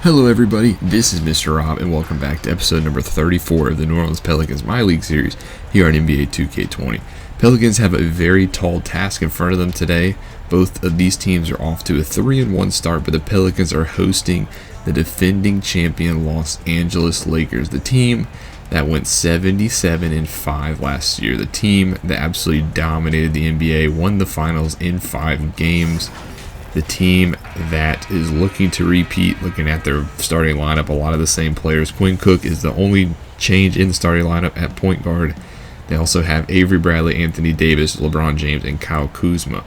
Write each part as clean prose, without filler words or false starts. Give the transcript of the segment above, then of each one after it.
Hello everybody, this is Mr. Rob and welcome back to episode number 34 of the New Orleans Pelicans MyLeague series here on NBA 2K20. Pelicans have a very tall task in front of them today. Both of these teams are off to a 3-1 start, but the Pelicans are hosting the defending champion Los Angeles Lakers, the team that went 77-5 last year, the team that absolutely dominated the NBA, won the finals in 5 games. The team that is looking to repeat, looking at their starting lineup, a lot of the same players. Quinn Cook is the only change in the starting lineup at point guard. They also have Avery Bradley, Anthony Davis, LeBron James, and Kyle Kuzma.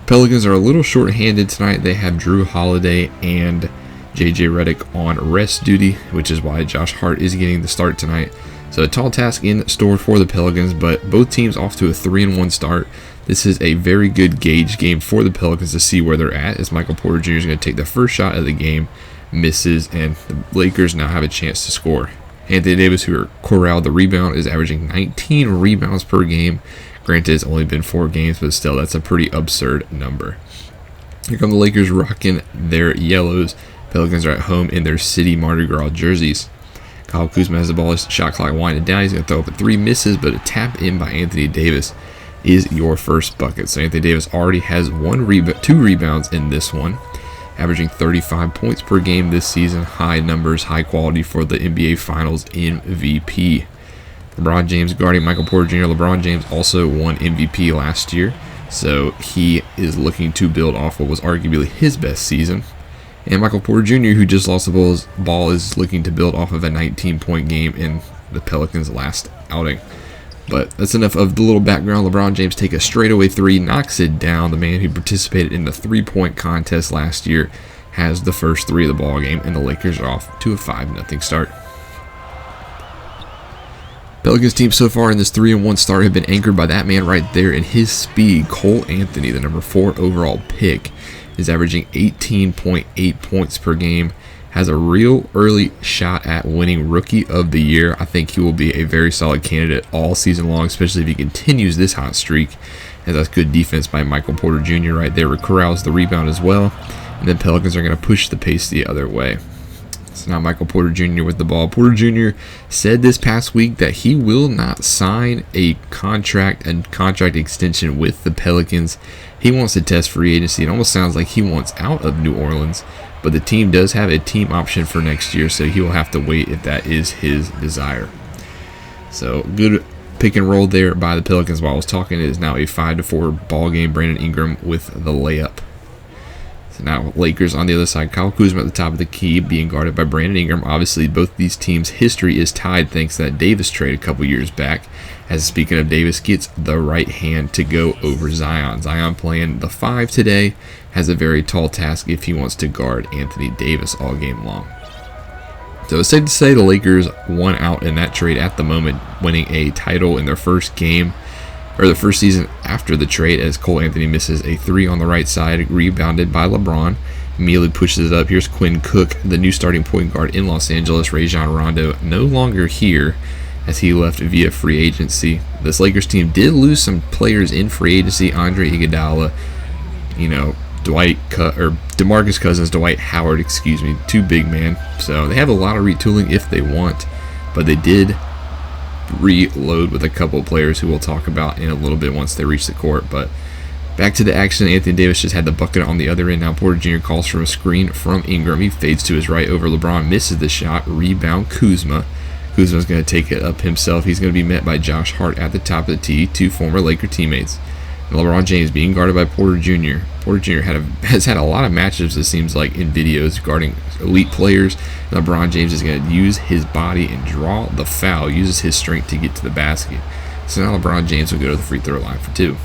Pelicans are a little short-handed tonight. They have Jrue Holiday and JJ Redick on rest duty, which is why Josh Hart is getting the start tonight. So a tall task in store for the Pelicans, but both teams off to a 3-1 start. This is a very good gauge game for the Pelicans to see where they're at, as Michael Porter Jr. is going to take the first shot of the game, misses, and the Lakers now have a chance to score. Anthony Davis, who corralled the rebound, is averaging 19 rebounds per game. Granted, it's only been 4 games, but still, that's a pretty absurd number. Here come the Lakers rocking their yellows. Pelicans are at home in their City Mardi Gras jerseys. Kyle Kuzma has the ball, his shot clock winding down. He's going to throw up a 3, misses, but a tap in by Anthony Davis is your first bucket. So Anthony Davis already has 2 rebounds in this one, averaging 35 points per game this season. High numbers, high quality for the NBA Finals MVP. LeBron James guarding Michael Porter Jr. LeBron James also won MVP last year, so he is looking to build off what was arguably his best season. And Michael Porter Jr., who just lost the ball, is looking to build off of a 19-point game in the Pelicans' last outing. But that's enough of the little background. LeBron James takes a straightaway 3, knocks it down. The man who participated in the 3-point contest last year has the first 3 of the ball game, and the Lakers are off to a 5-0 start. Pelicans team so far in this 3-1 start have been anchored by that man right there in his speed. Cole Anthony, the number 4 overall pick, is averaging 18.8 points per game. Has a real early shot at winning Rookie of the Year. I think he will be a very solid candidate all season long, especially if he continues this hot streak. As that's good defense by Michael Porter Jr. right there. Corrals the rebound as well. And then Pelicans are going to push the pace the other way. So now Michael Porter Jr. with the ball. Porter Jr. said this past week that he will not sign a contract extension with the Pelicans. He wants to test free agency. It almost sounds like he wants out of New Orleans. But the team does have a team option for next year, so he will have to wait if that is his desire. So good pick and roll there by the Pelicans. While I was talking, it is now a 5-4 ball game. Brandon Ingram with the layup. So now Lakers on the other side. Kyle Kuzma at the top of the key, being guarded by Brandon Ingram. Obviously, both these teams' history is tied thanks to that Davis trade a couple years back. As speaking of Davis, gets the right hand to go over Zion. Zion playing the 5 today, has a very tall task if he wants to guard Anthony Davis all game long. So it's safe to say the Lakers won out in that trade at the moment, winning a title in their first game, or the first season after the trade, as Cole Anthony misses a 3 on the right side, rebounded by LeBron. Immediately pushes it up. Here's Quinn Cook, the new starting point guard in Los Angeles. Rajon Rondo no longer here, as he left via free agency. This Lakers team did lose some players in free agency. Andre Iguodala, DeMarcus Cousins, Dwight Howard, 2 big men. So they have a lot of retooling if they want, but they did reload with a couple of players who we'll talk about in a little bit once they reach the court. But back to the action. Anthony Davis just had the bucket on the other end. Now Porter Jr. calls from a screen from Ingram. He fades to his right over LeBron, misses the shot. Rebound Kuzma. Kuzma's going to take it up himself. He's going to be met by Josh Hart at the top of the tee, 2 former Laker teammates. And LeBron James being guarded by Porter Jr. Porter Jr. has had a lot of matchups, it seems like, in videos guarding elite players. LeBron James is going to use his body and draw the foul, uses his strength to get to the basket. So now LeBron James will go to the free throw line for 2.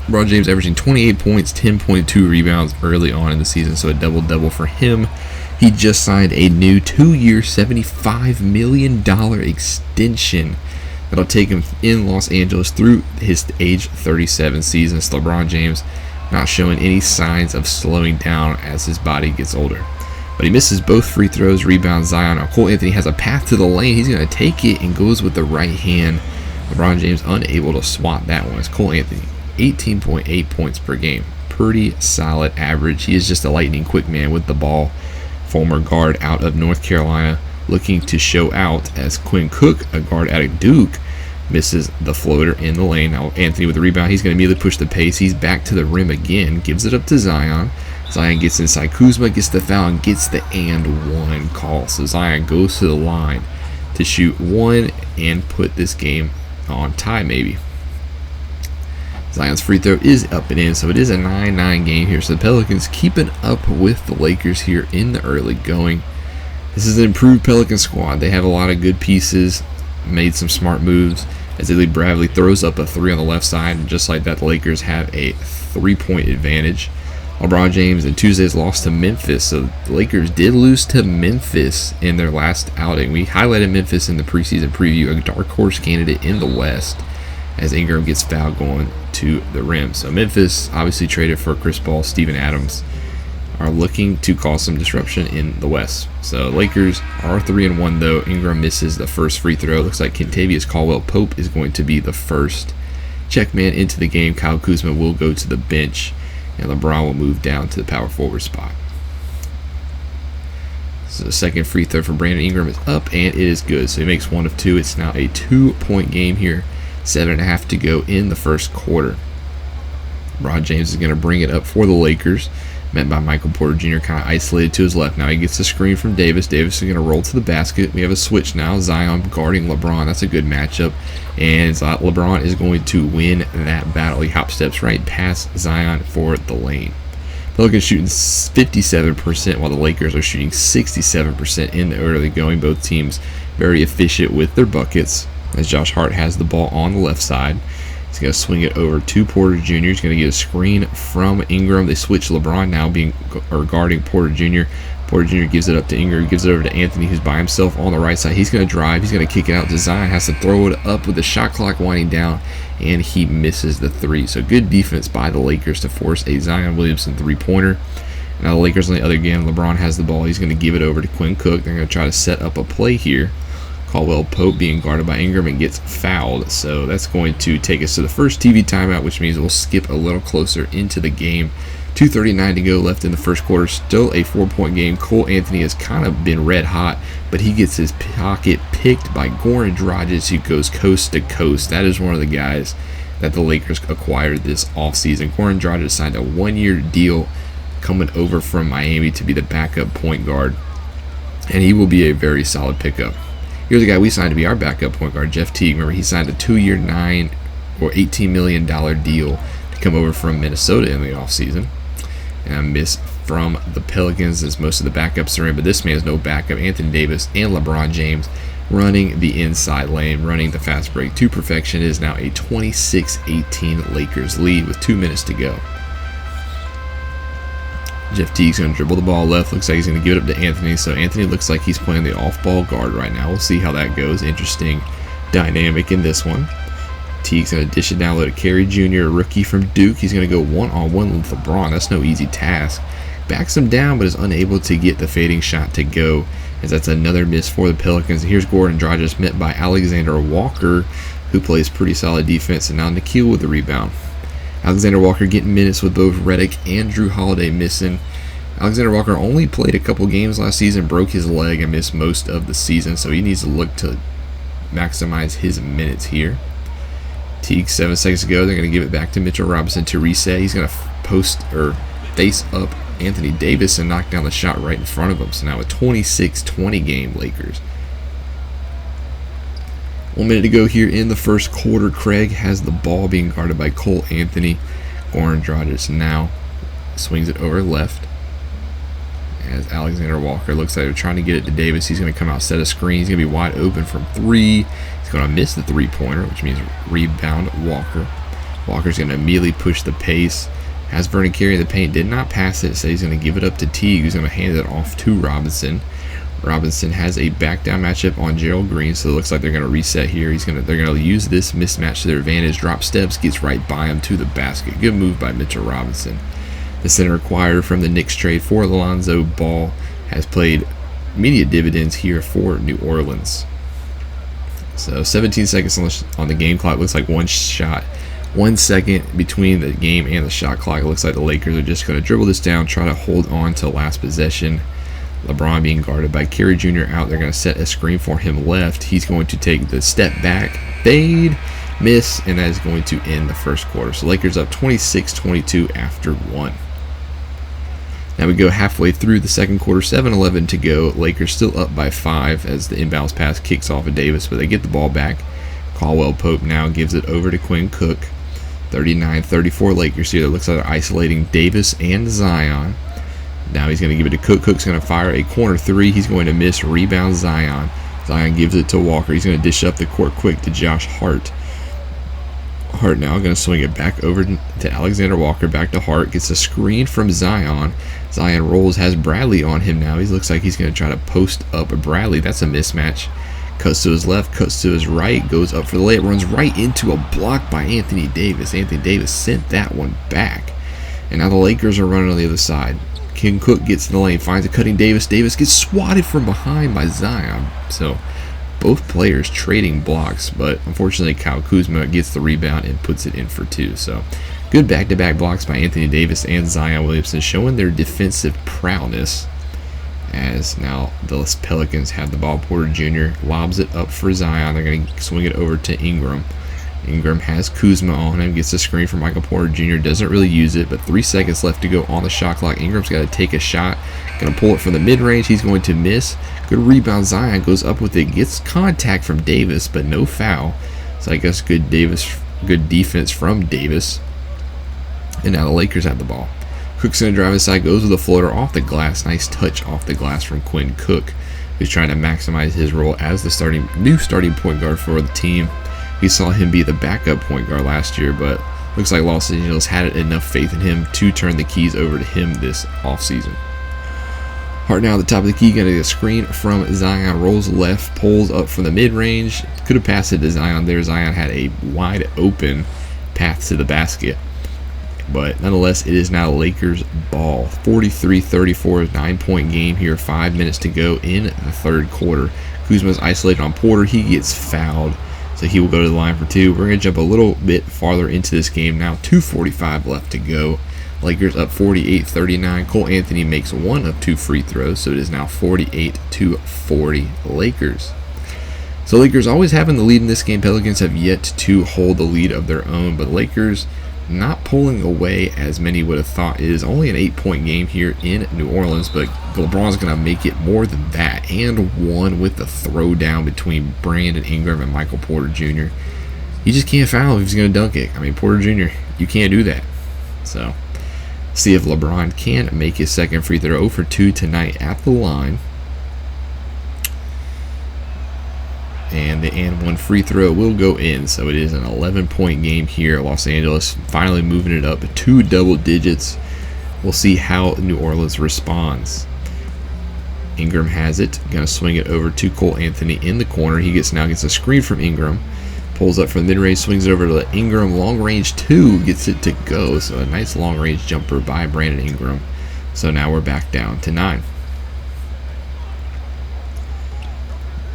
LeBron James averaging 28 points, 10.2 rebounds early on in the season, so a double-double for him. He just signed a new 2-year, $75 million extension that'll take him in Los Angeles through his age 37 season. So LeBron James not showing any signs of slowing down as his body gets older. But he misses both free throws, rebounds Zion. Now Cole Anthony has a path to the lane. He's going to take it and goes with the right hand. LeBron James unable to swat that one. It's Cole Anthony, 18.8 points per game. Pretty solid average. He is just a lightning quick man with the ball. former guard out of North Carolina, looking to show out as Quinn Cook, a guard out of Duke, misses the floater in the lane. Now Anthony with the rebound. He's going to immediately push the pace. He's back to the rim again. Gives it up to Zion. Zion gets inside Kuzma, gets the foul, and gets the and one call. So Zion goes to the line to shoot one and put this game on tie maybe. Zion's free throw is up and in, so it is a 9-9 game here. So the Pelicans keeping up with the Lakers here in the early going. This is an improved Pelican squad. They have a lot of good pieces, made some smart moves. As Bradley throws up a three on the left side, and just like that, the Lakers have a 3-point advantage. LeBron James and Tuesday's lost to Memphis, so the Lakers did lose to Memphis in their last outing. We highlighted Memphis in the preseason preview, a dark horse candidate in the West, as Ingram gets fouled going to the rim. So Memphis obviously traded for Chris Paul, Steven Adams, are looking to cause some disruption in the West. So Lakers are 3-1 though. Ingram misses the first free throw. Looks like Kentavious Caldwell-Pope is going to be the first check man into the game. Kyle Kuzma will go to the bench, and LeBron will move down to the power forward spot. So the second free throw for Brandon Ingram is up, and it is good. So he makes 1 of 2. It's now a 2-point game here. 7.5 to go in the first quarter. LeBron James is going to bring it up for the Lakers, met by Michael Porter Jr., kind of isolated to his left. Now he gets the screen from Davis. Davis is going to roll to the basket. We have a switch now. Zion guarding LeBron. That's a good matchup. And LeBron is going to win that battle. He hop steps right past Zion for the lane. Pelicans shooting 57%, while the Lakers are shooting 67% in the early going. Both teams very efficient with their buckets, as Josh Hart has the ball on the left side. He's going to swing it over to Porter Jr. He's going to get a screen from Ingram. They switch LeBron now guarding Porter Jr. Porter Jr. gives it up to Ingram. He gives it over to Anthony, who's by himself on the right side. He's going to drive. He's going to kick it out to Zion. Has to throw it up with the shot clock winding down, and he misses the three. So good defense by the Lakers to force a Zion Williamson three-pointer. Now the Lakers on the other game. LeBron has the ball. He's going to give it over to Quinn Cook. They're going to try to set up a play here. Caldwell-Pope being guarded by Ingram and gets fouled. So that's going to take us to the first TV timeout, which means we'll skip a little closer into the game. 2:39 to go left in the first quarter. Still a 4-point game. Cole Anthony has kind of been red hot, but he gets his pocket picked by Goran Dragic, who goes coast to coast. That is one of the guys that the Lakers acquired this offseason. Goran Dragic signed a 1-year deal coming over from Miami to be the backup point guard, and he will be a very solid pickup. Here's a guy we signed to be our backup point guard, Jeff Teague. Remember, he signed a 2-year, $18 million deal to come over from Minnesota in the offseason. And a miss from the Pelicans as most of the backups are in, but this man is no backup. Anthony Davis and LeBron James running the inside lane, running the fast break to perfection. It is now a 26-18 Lakers lead with 2 minutes to go. Jeff Teague's going to dribble the ball left. Looks like he's going to give it up to Anthony. So Anthony looks like he's playing the off-ball guard right now. We'll see how that goes. Interesting dynamic in this one. Teague's going to dish it down low to Carey Jr., a rookie from Duke. He's going to go one-on-one with LeBron. That's no easy task. Backs him down, but is unable to get the fading shot to go, as that's another miss for the Pelicans. Here's Goran Dragic met by Alexander Walker, who plays pretty solid defense, and now Nikhil with the rebound. Alexander Walker getting minutes with both Redick and Jrue Holiday missing. Alexander Walker only played a couple games last season, broke his leg, and missed most of the season, so he needs to look to maximize his minutes here. Teague, 7 seconds to go. They're going to give it back to Mitchell Robinson to reset. He's going to face up Anthony Davis and knock down the shot right in front of him. So now a 26-20 game, Lakers. 1 minute to go here in the first quarter. Craig has the ball being guarded by Cole Anthony. Goran Dragic now swings it over left, as Alexander Walker looks like they're trying to get it to Davis. He's going to come out, set a screen. He's going to be wide open from 3. He's going to miss the three-pointer, which means rebound Walker. Walker's going to immediately push the pace. Has Vernon Carey in the paint, did not pass it, so he's going to give it up to Teague, who's going to hand it off to Robinson. Robinson has a back down matchup on Gerald Green, so it looks like they're going to reset here. They're going to use this mismatch to their advantage. Drop steps, gets right by him to the basket. Good move by Mitchell Robinson. The center acquired from the Knicks trade for Lonzo Ball has played immediate dividends here for New Orleans. So 17 seconds on the game clock. Looks like 1 second between the game and the shot clock. It looks like the Lakers are just going to dribble this down, try to hold on to last possession. LeBron being guarded by Carey Jr. out. They're going to set a screen for him left. He's going to take the step back, fade, miss, and that is going to end the first quarter. So Lakers up 26-22 after 1. Now we go halfway through the second quarter, 7:11 to go. Lakers still up by 5 as the inbounds pass kicks off of Davis, but they get the ball back. Caldwell Pope now gives it over to Quinn Cook. 39-34 Lakers here. It looks like they're isolating Davis and Zion. Now he's going to give it to Cook. Cook's going to fire a corner 3. He's going to miss. Rebound Zion. Zion gives it to Walker. He's going to dish up the court quick to Josh Hart. Hart now going to swing it back over to Alexander Walker. Back to Hart. Gets a screen from Zion. Zion rolls. Has Bradley on him now. He looks like he's going to try to post up Bradley. That's a mismatch. Cuts to his left. Cuts to his right. Goes up for the layup. Runs right into a block by Anthony Davis. Anthony Davis sent that one back. And now the Lakers are running on the other side. King Cook gets in the lane, finds a cutting Davis. Davis gets swatted from behind by Zion. So both players trading blocks, but unfortunately Kyle Kuzma gets the rebound and puts it in for 2. So good back-to-back blocks by Anthony Davis and Zion Williamson, showing their defensive prowess. As now the Pelicans have the ball. Porter Jr. lobs it up for Zion. They're going to swing it over to Ingram. Ingram has Kuzma on him, gets a screen from Michael Porter Jr., doesn't really use it, but 3 seconds left to go on the shot clock. Ingram's got to take a shot, going to pull it from the mid-range. He's going to miss. Good rebound. Zion goes up with it, gets contact from Davis, but no foul. So I guess good defense from Davis. And now the Lakers have the ball. Cook's going to drive inside, goes with a floater off the glass. Nice touch off the glass from Quinn Cook, who's trying to maximize his role as the new starting point guard for the team. We saw him be the backup point guard last year, but looks like Los Angeles had enough faith in him to turn the keys over to him this offseason. Hart now at the top of the key, going to get a screen from Zion, rolls left, pulls up from the mid-range. Could have passed it to Zion there. Zion had a wide open path to the basket. But nonetheless, it is now Lakers ball. 43-34, 9-point game here, 5 minutes to go in the third quarter. Kuzma's isolated on Porter. He gets fouled. So he will go to the line for 2. We're going to jump a little bit farther into this game now. 2:45 left to go. Lakers up 48-39. Cole Anthony makes 1 of 2 free throws. So it is now 48-40 Lakers. So Lakers always having the lead in this game. Pelicans have yet to hold the lead of their own. But Lakers not pulling away as many would have thought. It is only an 8-point game here in New Orleans, but LeBron's going to make it more than that, and 1 with the throwdown between Brandon Ingram and Michael Porter Jr. You just can't foul him if he's going to dunk it. I mean, Porter Jr., you can't do that. So, see if LeBron can make his second free throw. 0 for 2 tonight at the line. And the and 1 free throw will go in. So it is an 11-point game here. Los Angeles finally moving it up to double digits. We'll see how New Orleans responds. Ingram has it. Going to swing it over to Cole Anthony in the corner. He now gets a screen from Ingram. Pulls up from the mid-range, swings it over to Ingram. Long range 2 gets it to go. So a nice long range jumper by Brandon Ingram. So now we're back down to 9.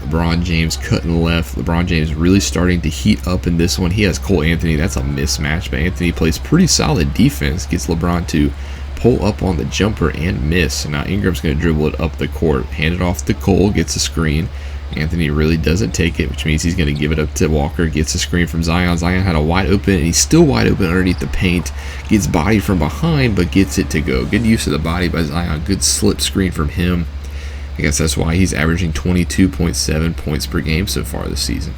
LeBron James cutting left. LeBron James really starting to heat up in this one. He has Cole Anthony. That's a mismatch, but Anthony plays pretty solid defense. Gets LeBron to pull up on the jumper and miss. So now Ingram's going to dribble it up the court. Hand it off to Cole. Gets a screen. Anthony really doesn't take it, which means he's going to give it up to Walker. Gets a screen from Zion. Zion had a wide open, and he's still wide open underneath the paint. Gets bodied from behind, but gets it to go. Good use of the body by Zion. Good slip screen from him. I guess that's why he's averaging 22.7 points per game so far this season.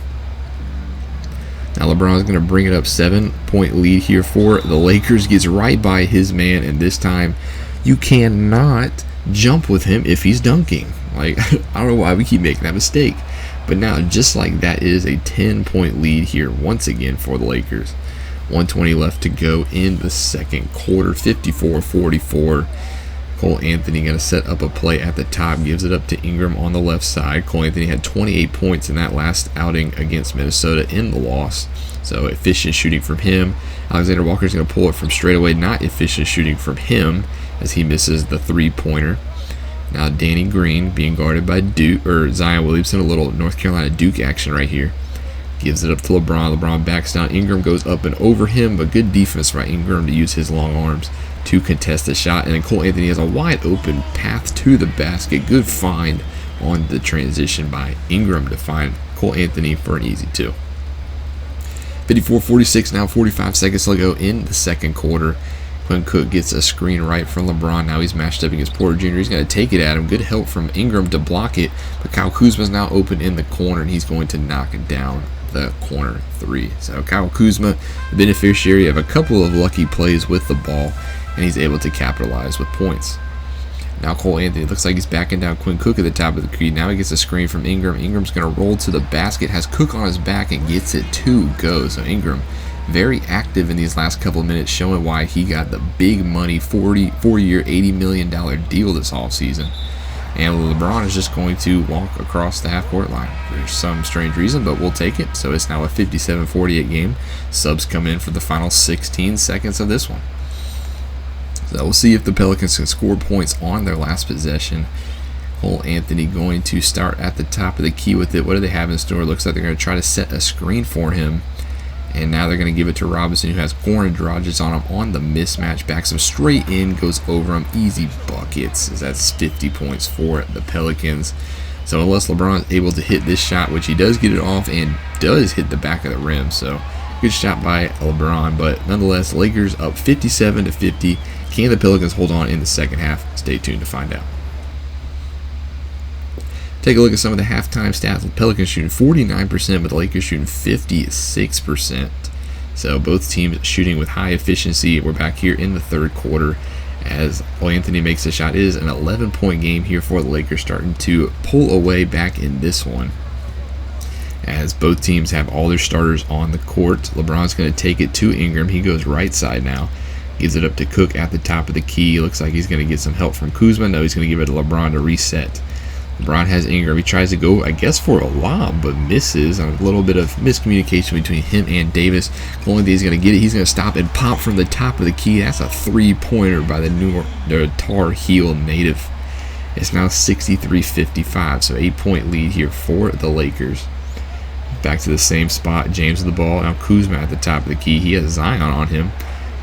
Now LeBron's going to bring it up, 7-point lead here for the Lakers. Gets right by his man, and this time you cannot jump with him if he's dunking. Like, I don't know why we keep making that mistake. But now, just like that, it is a 10-point lead here once again for the Lakers. 1:20 left to go in the second quarter, 54-44. Cole Anthony going to set up a play at the top, gives it up to Ingram on the left side. Cole Anthony had 28 points in that last outing against Minnesota in the loss. So efficient shooting from him. Alexander Walker's going to pull it from straightaway. Not efficient shooting from him as he misses the three-pointer. Now Danny Green being guarded by Zion Williamson. A little North Carolina Duke action right here. Gives it up to LeBron. LeBron backs down. Ingram goes up and over him, but good defense by Ingram to use his long arms to contest the shot. And then Cole Anthony has a wide open path to the basket. Good find on the transition by Ingram to find Cole Anthony for an easy 2. 54-46, now 45 seconds to go in the second quarter. Quinn Cook gets a screen right from LeBron. Now he's matched up against Porter Jr. He's going to take it at him. Good help from Ingram to block it. But Kyle Kuzma's now open in the corner, and he's going to knock it down the corner 3. So Kyle Kuzma, the beneficiary of a couple of lucky plays with the ball, and he's able to capitalize with points. Now Cole Anthony looks like he's backing down Quinn Cook at the top of the key. Now he gets a screen from Ingram. Ingram's going to roll to the basket, has Cook on his back, and gets it to go. So Ingram very active in these last couple of minutes, showing why he got the big money 4-year, $80 million deal this offseason. And LeBron is just going to walk across the half-court line for some strange reason, but we'll take it. So it's now a 57-48 game. Subs come in for the final 16 seconds of this one. So we'll see if the Pelicans can score points on their last possession. Cole Anthony going to start at the top of the key with it. What do they have in store? Looks like they're going to try to set a screen for him. And now they're going to give it to Robinson, who has corner dodges on him on the mismatch. Backs him straight in, goes over him. Easy buckets. That's 50 points for the Pelicans. So unless LeBron is able to hit this shot, which he does get it off and does hit the back of the rim. So good shot by LeBron. But nonetheless, Lakers up 57-50. Can the Pelicans hold on in the second half? Stay tuned to find out. Take a look at some of the halftime stats. The Pelicans shooting 49%, but the Lakers shooting 56%. So both teams shooting with high efficiency. We're back here in the third quarter as Cole Anthony makes a shot. It is an 11-point game here for the Lakers, starting to pull away back in this one, as both teams have all their starters on the court. LeBron's going to take it to Ingram. He goes right side now. Gives it up to Cook at the top of the key. Looks like he's going to get some help from Kuzma. No, he's going to give it to LeBron to reset. LeBron has Ingram. He tries to go, I guess, for a lob, but misses. A little bit of miscommunication between him and Davis. Cole Anthony's going to get it. He's going to stop and pop from the top of the key. That's a three-pointer by the Tar Heel native. It's now 63-55, so 8-point lead here for the Lakers. Back to the same spot. James with the ball. Now Kuzma at the top of the key. He has Zion on him.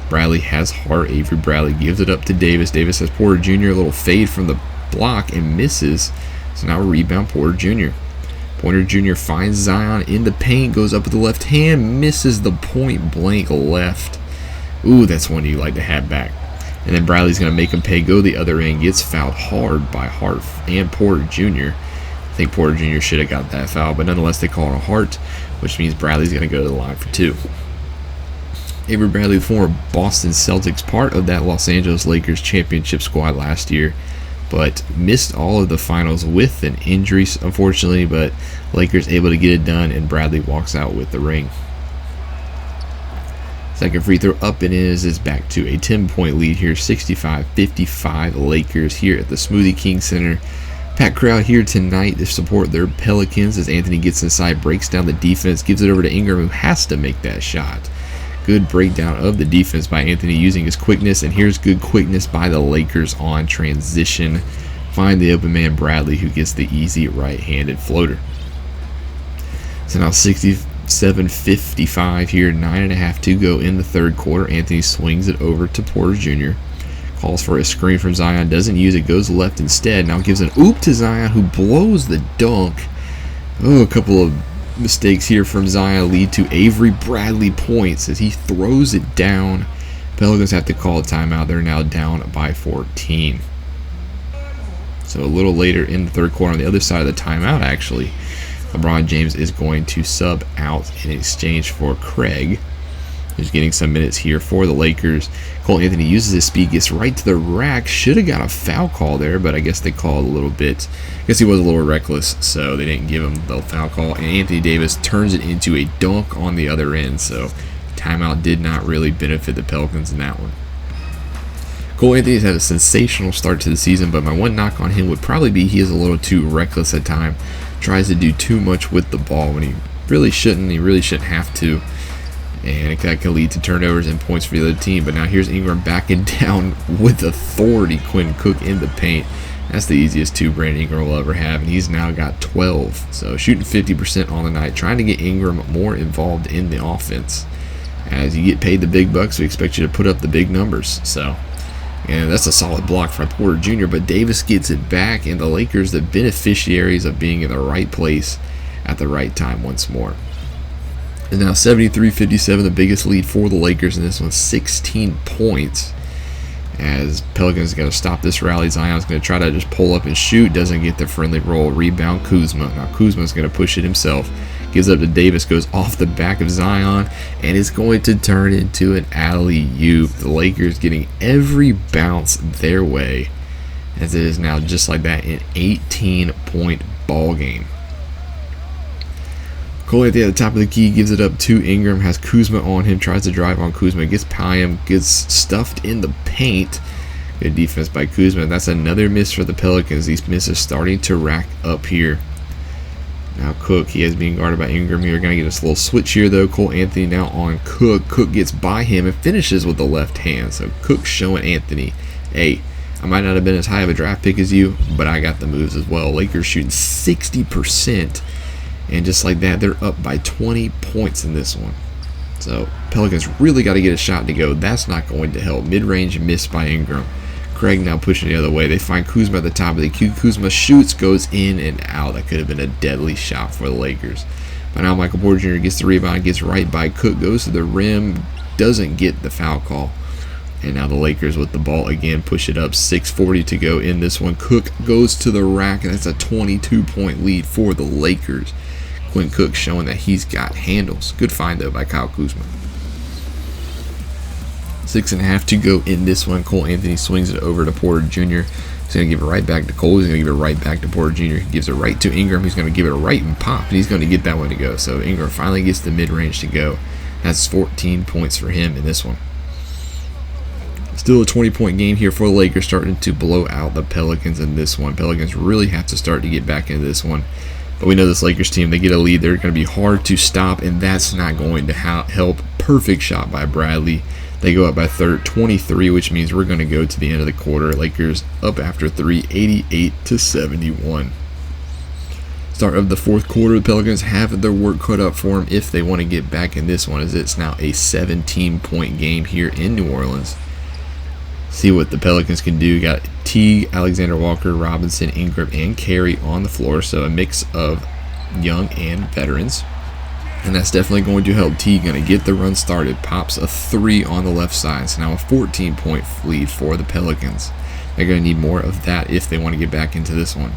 Bradley has Hart. Avery Bradley gives it up to Davis. Davis has Porter Jr. A little fade from the block and misses. So now rebound Porter Jr. Porter Jr. finds Zion in the paint. Goes up with the left hand. Misses the point blank left. Ooh, that's one you like to have back. And then Bradley's going to make him pay. Go the other end. Gets fouled hard by Hart and Porter Jr. I think Porter Jr. should have got that foul, but nonetheless they call it a Hart, which means Bradley's going to go to the line for 2. Avery Bradley, the former Boston Celtics, part of that Los Angeles Lakers championship squad last year, but missed all of the finals with an injury, unfortunately, but Lakers able to get it done, and Bradley walks out with the ring. Second free throw up and is back to a 10-point lead here, 65-55 Lakers here at the Smoothie King Center. Packed crowd here tonight to support their Pelicans as Anthony gets inside, breaks down the defense, gives it over to Ingram, who has to make that shot. Good breakdown of the defense by Anthony using his quickness, and here's good quickness by the Lakers on transition. Find the open man Bradley, who gets the easy right-handed floater. So now 67-55 here, 9.5 to go in the third quarter. Anthony swings it over to Porter Jr. Calls for a screen from Zion, doesn't use it, goes left instead. Now gives an oop to Zion, who blows the dunk. Oh, a couple of mistakes here from Zion lead to Avery Bradley points as he throws it down. Pelicans have to call a timeout. They're now down by 14. So a little later in the third quarter, on the other side of the timeout, actually, LeBron James is going to sub out in exchange for Craig, who's getting some minutes here for the Lakers. Cole Anthony uses his speed, gets right to the rack. Should have got a foul call there, but I guess they called a little bit. I guess he was a little reckless, so they didn't give him the foul call. And Anthony Davis turns it into a dunk on the other end, so timeout did not really benefit the Pelicans in that one. Cole Anthony's had a sensational start to the season, but my one knock on him would probably be he is a little too reckless at times. Tries to do too much with the ball when he really shouldn't. He really shouldn't have to. And that can lead to turnovers and points for the other team. But now here's Ingram backing down with authority. Quinn Cook in the paint. That's the easiest two Brandon Ingram will ever have. And he's now got 12. So shooting 50% on the night. Trying to get Ingram more involved in the offense. As you get paid the big bucks, we expect you to put up the big numbers. So And that's a solid block from Porter Jr., but Davis gets it back, and the Lakers, the beneficiaries of being in the right place at the right time once more. And now 73-57, the biggest lead for the Lakers in this one, 16 points. As Pelicans got to stop this rally. Zion's going to try to just pull up and shoot. Doesn't get the friendly roll. Rebound Kuzma. Now Kuzma's going to push it himself. Gives up to Davis. Goes off the back of Zion. And it's going to turn into an alley-oop. The Lakers getting every bounce their way. As it is now just like that an 18-point ball game. Cole at the top of the key gives it up to Ingram, has Kuzma on him, tries to drive on Kuzma, gets by him, gets stuffed in the paint. Good defense by Kuzma. That's another miss for the Pelicans. These misses starting to rack up here. Now Cook, he is being guarded by Ingram here. Going to get this little switch here though. Cole Anthony now on Cook. Cook gets by him and finishes with the left hand. So Cook showing Anthony, hey, I might not have been as high of a draft pick as you, but I got the moves as well. Lakers shooting 60%. And just like that, they're up by 20 points in this one. So Pelicans really got to get a shot to go. That's not going to help. Mid-range miss by Ingram. Craig now pushing the other way. They find Kuzma at the top of the key. Kuzma shoots, goes in and out. That could have been a deadly shot for the Lakers. But now Michael Porter Jr. gets the rebound, gets right by Cook, goes to the rim, doesn't get the foul call. And now the Lakers with the ball again, push it up. 6:40 to go in this one. Cook goes to the rack, and that's a 22-point lead for the Lakers. Quinn Cook showing that he's got handles. Good find, though, by Kyle Kuzma. 6.5 to go in this one. Cole Anthony swings it over to Porter Jr. He's going to give it right back to Cole. He's going to give it right back to Porter Jr. He gives it right to Ingram. He's going to give it a right and pop, and he's going to get that one to go. So Ingram finally gets the mid-range to go. That's 14 points for him in this one. Still a 20-point game here for the Lakers, starting to blow out the Pelicans in this one. Pelicans really have to start to get back into this one. But we know this Lakers team, they get a lead, they're going to be hard to stop, and that's not going to help. Perfect shot by Bradley. They go up by 23, which means we're going to go to the end of the quarter. Lakers up after 3, 88-71. Start of the fourth quarter, the Pelicans have their work cut up for them if they want to get back in this one, as it's now a 17-point game here in New Orleans. See what the Pelicans can do. Got Teague, Alexander Walker, Robinson, Ingram, and Carey on the floor. So a mix of young and veterans. And that's definitely going to help Teague. Going to get the run started. Pops a 3 on the left side. So now a 14-point lead for the Pelicans. They're going to need more of that if they want to get back into this one.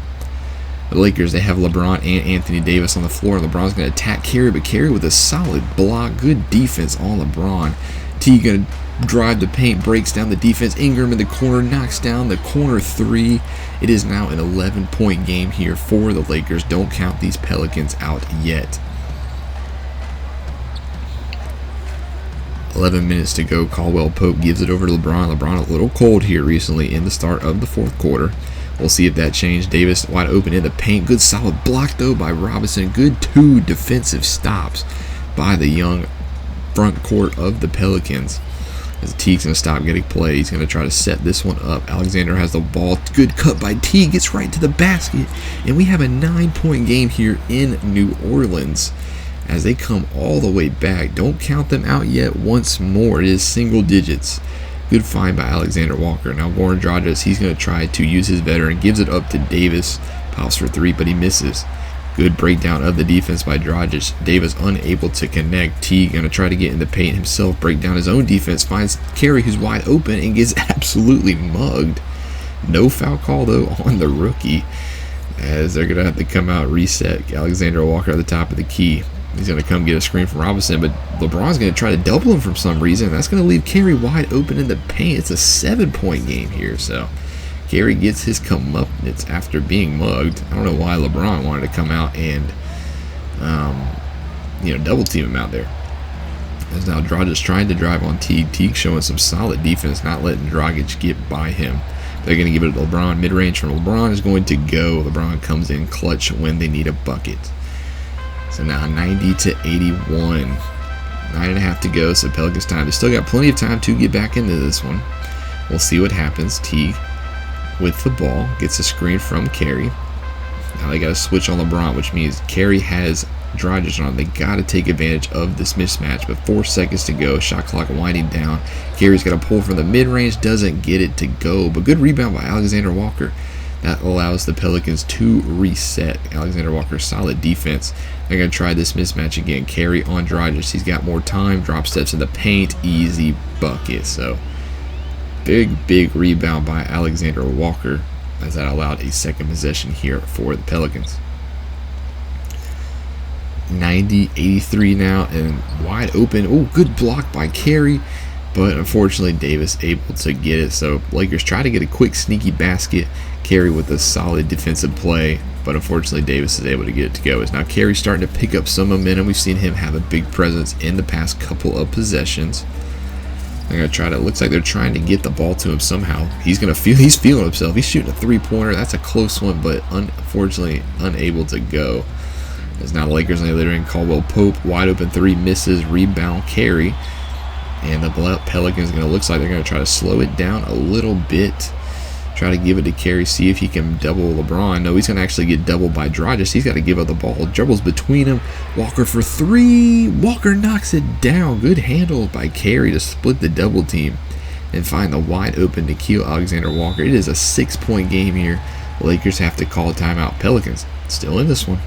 The Lakers, they have LeBron and Anthony Davis on the floor. LeBron's going to attack Carey, but Carey with a solid block. Good defense on LeBron. Teague going to drive the paint, breaks down the defense. Ingram in the corner, knocks down the corner 3. It is now an 11-point game here for the Lakers. Don't count these Pelicans out yet. 11 minutes to go. Caldwell Pope gives it over to LeBron. LeBron a little cold here recently in the start of the fourth quarter. We'll see if that changed. Davis wide open in the paint. Good solid block though by Robinson. Good 2 defensive stops by the young front court of the Pelicans. As Teague's going to stop getting play, he's going to try to set this one up. Alexander has the ball. Good cut by Teague. Gets right to the basket. And we have a 9-point game here in New Orleans as they come all the way back. Don't count them out yet once more. It is single digits. Good find by Alexander Walker. Now Goran Dragic, he's going to try to use his veteran. Gives it up to Davis. Pops for 3, but he misses. Good breakdown of the defense by Dragic. Davis unable to connect. Teague going to try to get in the paint himself, break down his own defense, finds Carey who's wide open and gets absolutely mugged. No foul call though on the rookie, as they're going to have to come out, reset. Alexander Walker at the top of the key. He's going to come get a screen from Robinson, but LeBron's going to try to double him for some reason. That's going to leave Carey wide open in the paint. It's a 7-point game here, so Carey gets his comeuppance after being mugged. I don't know why LeBron wanted to come out and, double team him out there. As now Dragic trying to drive on Teague. Teague showing some solid defense, not letting Dragic get by him. They're going to give it to LeBron. Mid-range from LeBron is going to go. LeBron comes in clutch when they need a bucket. So now 90-81. 9.5 to go, so Pelicans time. They still got plenty of time to get back into this one. We'll see what happens. Teague with the ball, gets a screen from Carey. Now they got to switch on LeBron, which means Carey has Dragic on. They got to take advantage of this mismatch, but 4 seconds to go. Shot clock winding down. Carey's got a pull from the mid-range, doesn't get it to go, but good rebound by Alexander Walker. That allows the Pelicans to reset. Alexander Walker's solid defense. They're going to try this mismatch again. Carey on Dragic. He's got more time. Drop steps in the paint. Easy bucket. So, big rebound by Alexander Walker, as that allowed a second possession here for the Pelicans. 90-83 now, and wide open. Oh, good block by Carey, but unfortunately Davis able to get it. So Lakers try to get a quick sneaky basket. Carey with a solid defensive play, but unfortunately Davis is able to get it to go. As now Carey's starting to pick up some momentum. We've seen him have a big presence in the past couple of possessions. They're gonna try to. Looks like they're trying to get the ball to him somehow. He's feeling himself. He's shooting a three-pointer. That's a close one, but unfortunately unable to go. As now the Lakers on the other end, Caldwell Pope, wide open three, misses, rebound Carey. And the Pelicans looks like they're going to try to slow it down a little bit. Try to give it to Carey, see if he can double LeBron. No, he's going to actually get doubled by Dragic. He's got to give up the ball. Dribbles between him. Walker for three. Walker knocks it down. Good handle by Carey to split the double team and find the wide open Nickeil Alexander-Walker. It is a 6-point game here. The Lakers have to call a timeout. Pelicans still in this one.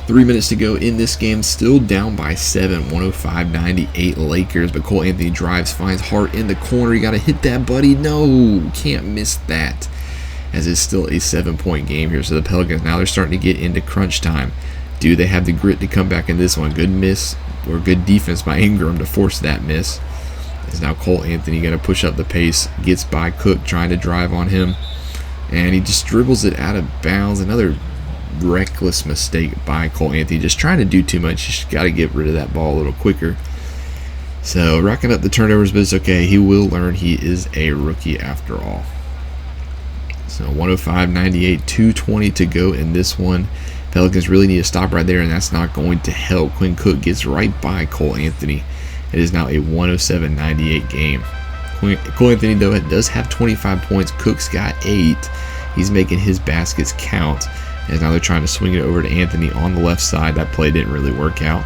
3 minutes to go in this game, still down by 7, 105-98 Lakers, but Cole Anthony drives, finds Hart in the corner. You got to hit that, buddy. No, can't miss that, as it's still a 7-point game here. So the Pelicans, now they're starting to get into crunch time. Do they have the grit to come back in this one? Good miss, or good defense by Ingram to force that miss. Is now Cole Anthony going to push up the pace, gets by Cook, trying to drive on him, and he just dribbles it out of bounds. Another reckless mistake by Cole Anthony, just trying to do too much. You just got to get rid of that ball a little quicker. So racking up the turnovers, but it's okay. He will learn. He is a rookie after all. So 105-98, 2:20 to go in this one. Pelicans really need to stop right there, and that's not going to help. Quinn Cook gets right by Cole Anthony. It is now a 107-98 game. Cole Anthony, though, does have 25 points. Cook's got 8. He's making his baskets count. And now they're trying to swing it over to Anthony on the left side. That play didn't really work out.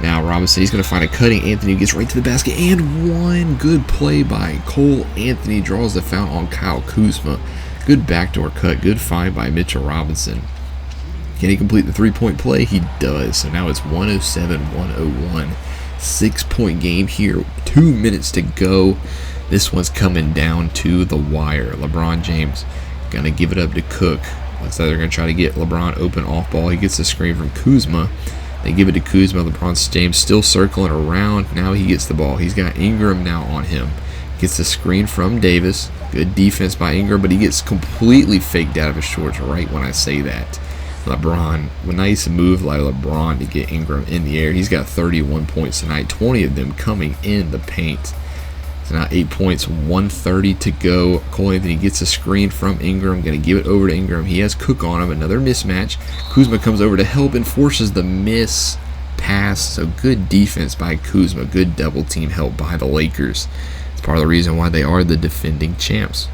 Now Robinson, he's going to find a cutting Anthony, gets right to the basket, and one. Good play by Cole Anthony, draws the foul on Kyle Kuzma. Good backdoor cut, good find by Mitchell Robinson. Can he complete the three-point play? He does. So now it's 107-101. 6-point game here, 2 minutes to go. This one's coming down to the wire. LeBron James going to give it up to Cook. Looks like they're going to try to get LeBron open off ball. He gets the screen from Kuzma. They give it to Kuzma. LeBron James still circling around. Now he gets the ball. He's got Ingram now on him. Gets the screen from Davis. Good defense by Ingram, but he gets completely faked out of his shorts right when I say that. LeBron, a nice move by LeBron to get Ingram in the air. He's got 31 points tonight, 20 of them coming in the paint. Now 8 points, 1:30 to go. Cole Anthony gets a screen from Ingram. Going to give it over to Ingram. He has Cook on him. Another mismatch. Kuzma comes over to help and forces the miss pass. So good defense by Kuzma. Good double team help by the Lakers. It's part of the reason why they are the defending champs.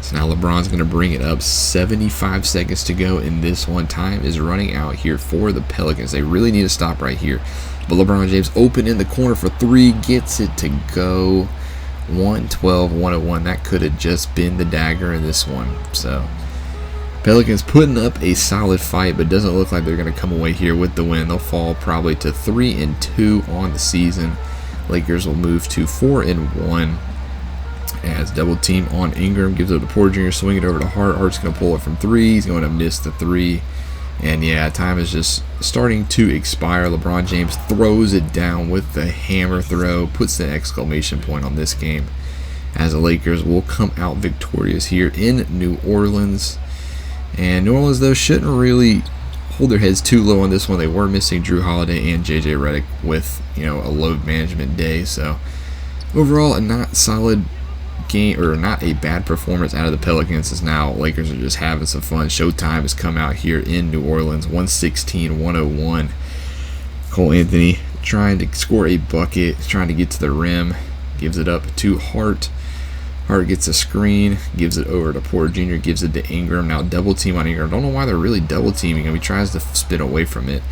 So now LeBron's going to bring it up. 75 seconds to go in this one. Time is running out here for the Pelicans. They really need to stop right here. But LeBron James open in the corner for 3, gets it to go. 112-101. That could have just been the dagger in this one. So Pelicans putting up a solid fight, but doesn't look like they're going to come away here with the win. They'll fall probably to 3-2 on the season. Lakers will move to 4-1. As double team on Ingram, gives it to Porter Jr., swing it over to Hart. Hart's going to pull it from 3. He's going to miss the 3. And yeah, time is just starting to expire. LeBron James throws it down with the hammer throw, puts the exclamation point on this game, as the Lakers will come out victorious here in New Orleans. And New Orleans, though, shouldn't really hold their heads too low on this one. They were missing Jrue Holiday and JJ Redick with, a load management day. So overall, a not solid game, or not a bad performance out of the Pelicans, as now Lakers are just having some fun. Showtime has come out here in New Orleans, 116-101. Cole Anthony trying to score a bucket, trying to get to the rim, gives it up to Hart. Hart gets a screen, gives it over to Porter Jr., gives it to Ingram. Now double team on Ingram. Don't know why they're really double teaming him. He tries to spin away from it.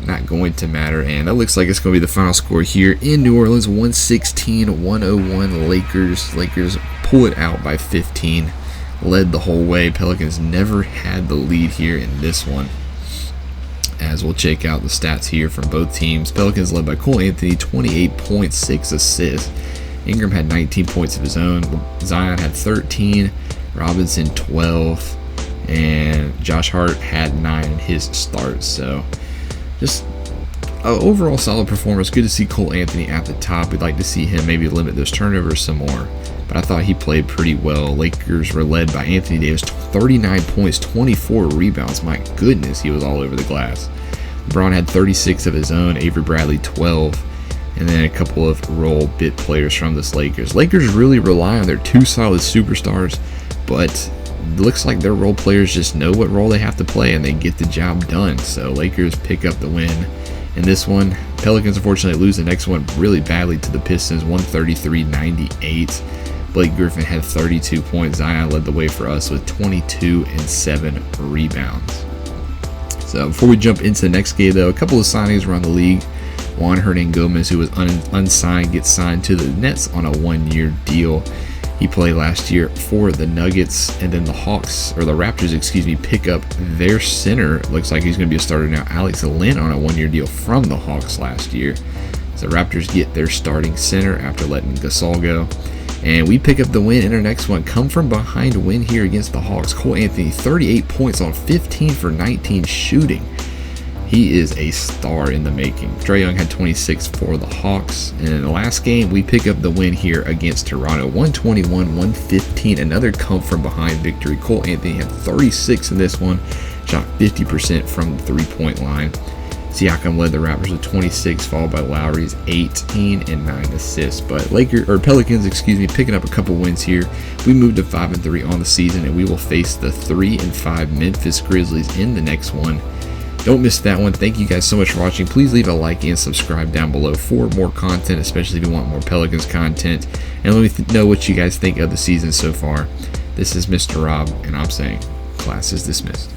Not going to matter. And that looks like it's going to be the final score here in New Orleans. 116-101 Lakers. Lakers pull it out by 15. Led the whole way. Pelicans never had the lead here in this one. As we'll check out the stats here from both teams. Pelicans led by Cole Anthony, 28.6 assists. Ingram had 19 points of his own. Zion had 13. Robinson 12. And Josh Hart had 9 in his start. So just an overall solid performance. Good to see Cole Anthony at the top. We'd like to see him maybe limit those turnovers some more. But I thought he played pretty well. Lakers were led by Anthony Davis, 39 points, 24 rebounds. My goodness, he was all over the glass. LeBron had 36 of his own. Avery Bradley 12. And then a couple of role bit players from this Lakers. Lakers really rely on their 2 solid superstars, but it looks like their role players just know what role they have to play and they get the job done. So Lakers pick up the win in this one. Pelicans unfortunately lose the next one really badly to the Pistons, 133-98. Blake Griffin had 32 points. Zion led the way for us with 22 and 7 rebounds. So before we jump into the next game, though, a couple of signings around the league. Juan Hernangomez, who was unsigned, gets signed to the Nets on a 1-year deal. He played last year for the Nuggets, and then the Raptors, pick up their center. Looks like he's going to be a starter now, Alex Len, on a 1-year deal from the Hawks last year. So Raptors get their starting center after letting Gasol go. And we pick up the win in our next one. Come from behind win here against the Hawks. Cole Anthony, 38 points on 15 for 19 shooting. He is a star in the making. Trae Young had 26 for the Hawks. And in the last game, we pick up the win here against Toronto. 121-115. Another come from behind victory. Cole Anthony had 36 in this one. Shot 50% from the 3-point line. Siakam led the Raptors with 26, followed by Lowry's 18 and 9 assists. But Pelicans, picking up a couple wins here. We moved to 5-3 on the season, and we will face the 3-5 Memphis Grizzlies in the next one. Don't miss that one. Thank you guys so much for watching. Please leave a like and subscribe down below for more content, especially if you want more Pelicans content. And let me know what you guys think of the season so far. This is Mr. Rob, and I'm saying class is dismissed.